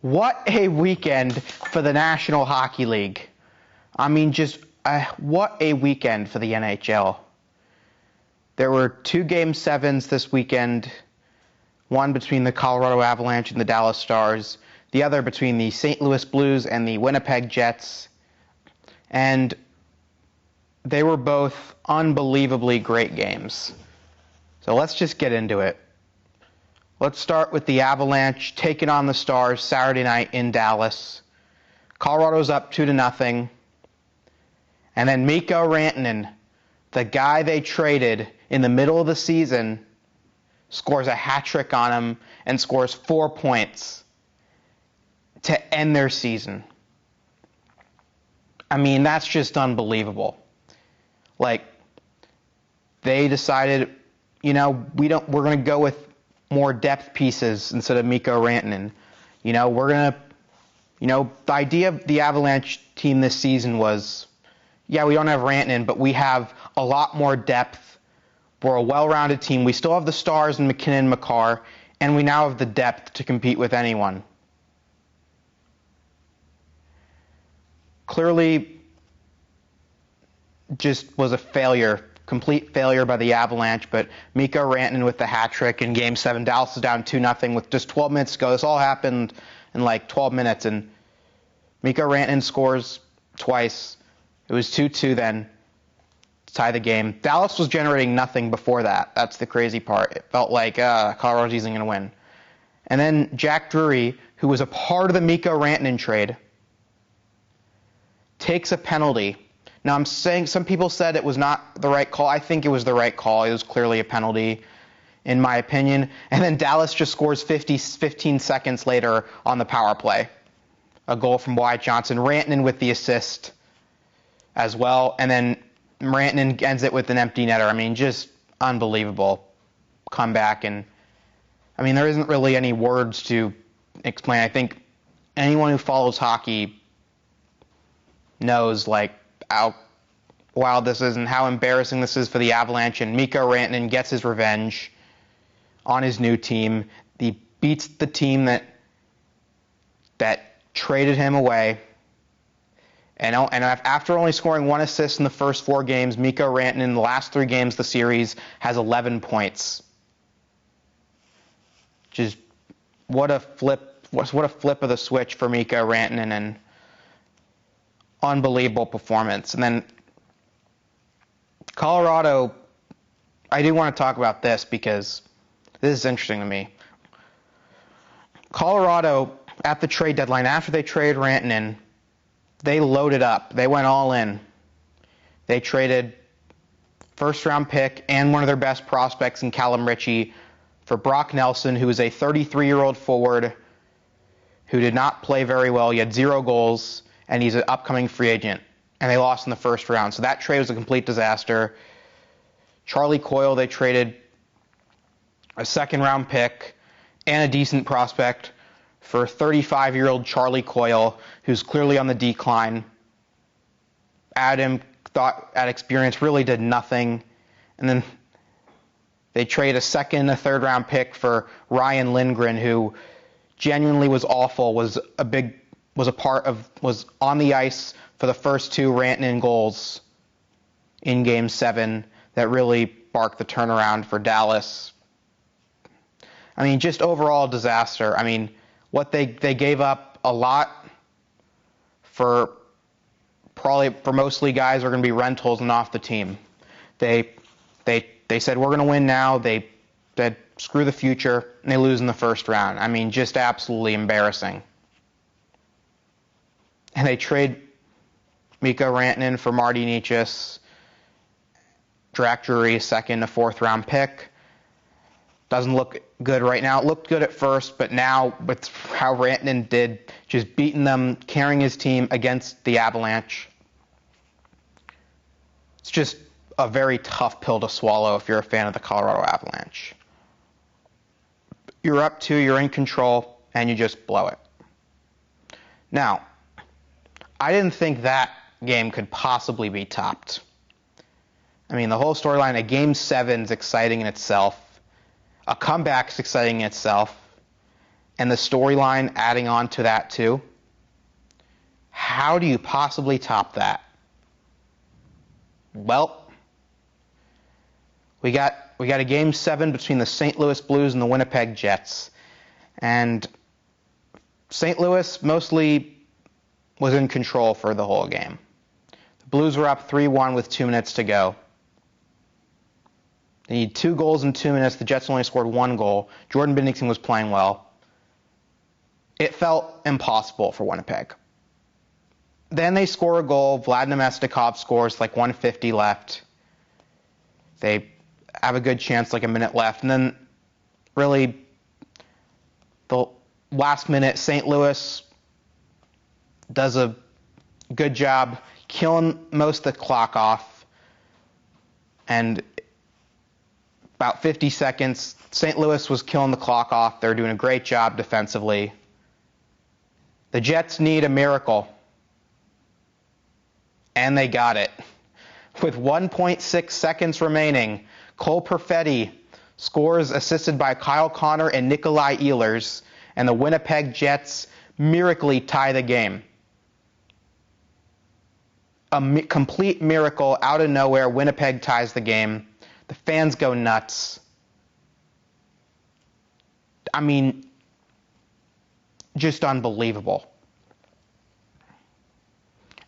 What a weekend for the National Hockey League. I mean, what a weekend for the NHL. There were 2 Game 7s this weekend, one between the Colorado Avalanche and the Dallas Stars, the other between the St. Louis Blues and the Winnipeg Jets, and they were both unbelievably great games. So let's just get into it. Let's start with the Avalanche taking on the Stars Saturday night in Dallas. Colorado's up 2-0. And then Mikko Rantanen, the guy they traded in the middle of the season, scores a hat trick on him and scores 4 points to end their season. I mean, that's just unbelievable. Like, they decided, we're going to go with more depth pieces instead of Mikko Rantanen. The idea of the Avalanche team this season was, we don't have Rantanen, but we have a lot more depth. We're a well-rounded team. We still have the stars in McKinnon and Makar, and we now have the depth to compete with anyone. Clearly, just was a failure. Complete failure by the Avalanche, but Mikko Rantanen with the hat trick in Game 7. Dallas is down 2-0 with just 12 minutes to go. This all happened in like 12 minutes, and Mikko Rantanen scores twice. It was 2-2 then to tie the game. Dallas was generating nothing before that. That's the crazy part. It felt like Colorado's easily going to win. And then Jack Drury, who was a part of the Mikko Rantanen trade, takes a penalty. Now, I'm saying some people said it was not the right call. I think it was the right call. It was clearly a penalty, in my opinion. And then Dallas just scores 15 seconds later on the power play. A goal from Wyatt Johnson. Rantanen with the assist as well. And then Rantanen ends it with an empty netter. I mean, just unbelievable comeback. And, I mean, there isn't really any words to explain. I think anyone who follows hockey knows, how wild this is and how embarrassing this is for the Avalanche. And Mikko Rantanen gets his revenge on his new team. He beats the team that traded him away. And after only scoring 1 assist in the first 4 games, Mikko Rantanen in the last 3 games of the series has 11 points. Just what a flip of the switch for Mikko Rantanen, and unbelievable performance. And then Colorado, I do want to talk about this because this is interesting to me. Colorado, at the trade deadline, after they traded Rantanen, they loaded up. They went all in. They traded first-round pick and one of their best prospects in Callum Ritchie for Brock Nelson, who is a 33-year-old forward who did not play very well. He had 0 goals. And he's an upcoming free agent. And they lost in the first round. So that trade was a complete disaster. Charlie Coyle, they traded a second-round pick and a decent prospect for 35-year-old Charlie Coyle, who's clearly on the decline. Adam thought at experience really did nothing. And then they trade a second and a third-round pick for Ryan Lindgren, who genuinely was awful, was on the ice for the first 2 Rantanen goals in Game 7 that really sparked the turnaround for Dallas. I mean, just overall disaster. I mean, what they gave up a lot for mostly guys are going to be rentals and off the team. They said we're going to win now. They said screw the future, and they lose in the first round. I mean, just absolutely embarrassing. And they trade Mikko Rantanen for Marty Necas, Jack Drury, a second, a 4th-round pick. Doesn't look good right now. It looked good at first, but now with how Rantanen did, just beating them, carrying his team against the Avalanche, it's just a very tough pill to swallow if you're a fan of the Colorado Avalanche. You're up 2, you're in control, and you just blow it. Now, I didn't think that game could possibly be topped. I mean, the whole storyline of Game 7 is exciting in itself. A comeback is exciting in itself. and the storyline adding on to that too. How do you possibly top that? Well, we got a Game 7 between the St. Louis Blues and the Winnipeg Jets. And St. Louis mostly was in control for the whole game. The Blues were up 3-1 with 2 minutes to go. They need 2 goals in 2 minutes. The Jets only scored 1 goal. Jordan Binnington was playing well. It felt impossible for Winnipeg. Then they score a goal. Vladimir Mestikov scores like 1:50 left. They have a good chance, like a minute left. And then really the last minute, St. Louis does a good job killing most of the clock off. And about 50 seconds, St. Louis was killing the clock off. They're doing a great job defensively. The Jets need a miracle. And they got it. With 1.6 seconds remaining, Cole Perfetti scores assisted by Kyle Connor and Nikolai Ehlers, and the Winnipeg Jets miraculously tie the game. A complete miracle out of nowhere. Winnipeg ties the game. The fans go nuts. I mean, just unbelievable.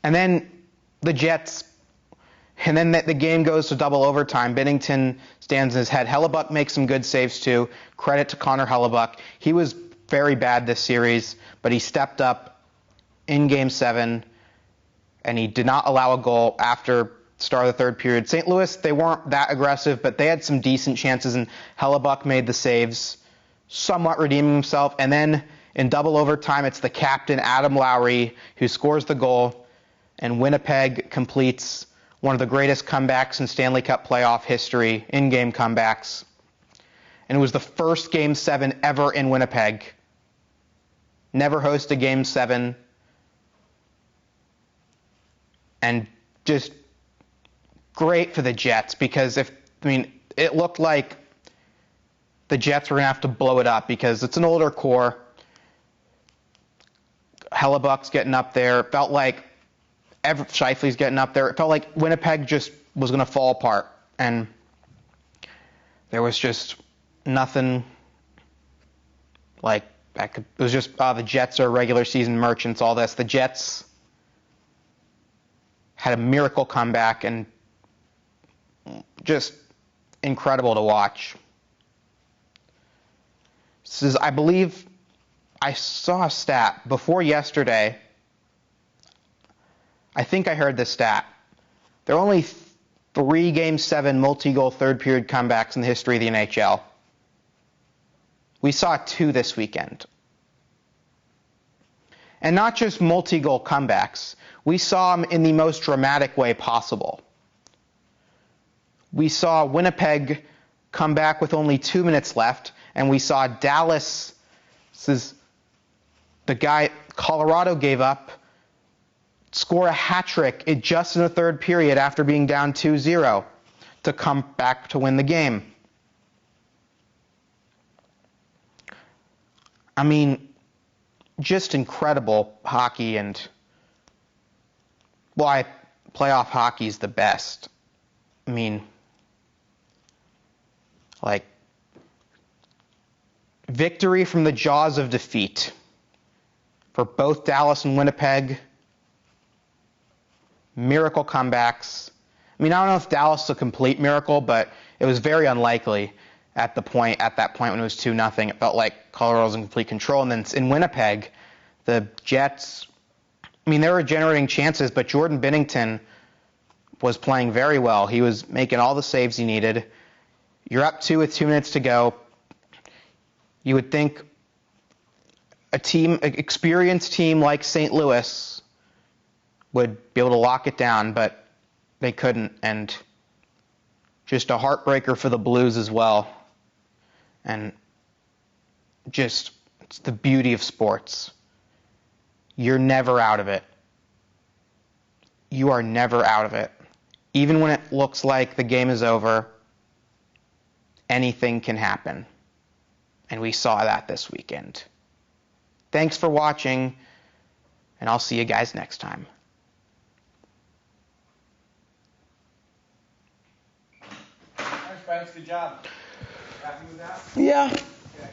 And then the Jets, and then the game goes to double overtime. Binnington stands in his head. Hellebuck makes some good saves too. Credit to Connor Hellebuck. He was very bad this series, but he stepped up in Game 7, and he did not allow a goal after start of the third period. St. Louis, they weren't that aggressive, but they had some decent chances, and Hellebuck made the saves, somewhat redeeming himself. And then in double overtime, it's the captain, Adam Lowry, who scores the goal, and Winnipeg completes one of the greatest comebacks in Stanley Cup playoff history, in-game comebacks. And it was the first Game 7 ever in Winnipeg. Never host a Game 7. And just great for the Jets, because it looked like the Jets were going to have to blow it up because it's an older core. Hellebuck's getting up there. It felt like Scheifele's getting up there. It felt like Winnipeg just was going to fall apart. And there was just nothing like that. It was just, the Jets are regular season merchants, all this. The Jets had a miracle comeback and just incredible to watch. This is, I believe, I saw a stat before yesterday. I think I heard this stat. There are only 3 Game 7 multi-goal third-period comebacks in the history of the NHL. We saw 2 this weekend. And not just multi-goal comebacks. We saw them in the most dramatic way possible. We saw Winnipeg come back with only 2 minutes left, and we saw Dallas, this is the guy Colorado gave up, score a hat trick just in the third period after being down 2-0 to come back to win the game. I mean, just incredible hockey, and why playoff hockey is the best. I mean, like, victory from the jaws of defeat for both Dallas and Winnipeg. Miracle comebacks. I mean, I don't know if Dallas is a complete miracle, but it was very unlikely at that point when it was 2-0. It felt like Colorado was in complete control. And then in Winnipeg, the Jets, I mean, they were generating chances, but Jordan Binnington was playing very well. He was making all the saves he needed. You're up 2 with 2 minutes to go. You would think an experienced team like St. Louis would be able to lock it down, but they couldn't. And just a heartbreaker for the Blues as well. And just, it's the beauty of sports. You're never out of it. You are never out of it. Even when it looks like the game is over, anything can happen. And we saw that this weekend. Thanks for watching, and I'll see you guys next time. Thanks, Spence. Good job. Happy with that? Yeah. Okay.